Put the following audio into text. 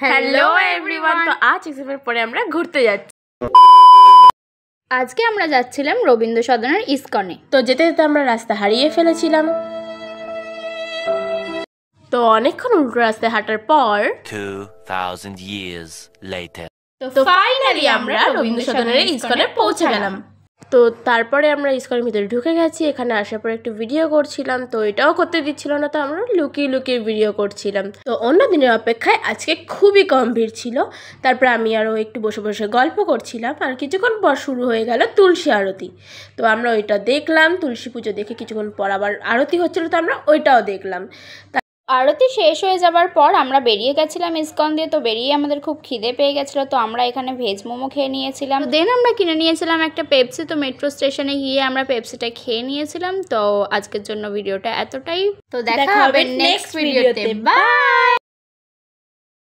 Hello everyone, তো আজ এক্সামের পরে আমরা ঘুরতে যাচ্ছি। আজকে আমরা যাচ্ছিলাম রবীন্দ্র সদনের ইসকনে। তো যেতে যেতে আমরা রাস্তা হারিয়ে ফেলেছিলাম। তো অনেকক্ষণ উল্টো রাস্তায় হাঁটার পর 2000 years later তো ফাইনালি আমরা রবীন্দ্র সদনের ইসকনে পৌঁছে গেলাম। তো তারপরে আমরা ইসকনের ভিতরে ঢুকে গেছি। এখানে আসার পর একটু ভিডিও করছিলাম, তো এটাও করতে দিচ্ছিল না, তো আমরা লুকিয়ে লুকিয়ে ভিডিও করছিলাম। তো অন্য দিনের অপেক্ষায় আজকে খুবই কম ভিড় ছিল। তারপরে আমি আরও একটু বসে বসে গল্প করছিলাম, আর কিছুক্ষণ পর শুরু হয়ে গেল তুলসী আরতি। তো আমরা ওইটা দেখলাম। তুলসী পুজো দেখে কিছুক্ষণ পর আবার আরতি হচ্ছিল, তো আমরা ওইটাও দেখলাম। আরতি শেষ হয়ে যাবার পর আমরা বেরিয়ে গেছিলাম ইসকন দিয়ে। তো বেরিয়ে আমাদের খুব খিদে পেয়ে গেছিলো, তো আমরা এখানে ভেজ মোমো খেয়ে নিয়েছিলাম। দেন আমরা কিনে নিয়েছিলাম একটা পেপসি। তো মেট্রো স্টেশনে গিয়ে আমরা পেপসিটা খেয়ে নিয়েছিলাম। তো আজকের জন্য ভিডিওটা এতটাই। তো দেখা হবে নেক্সট ভিডিওতে। বাই।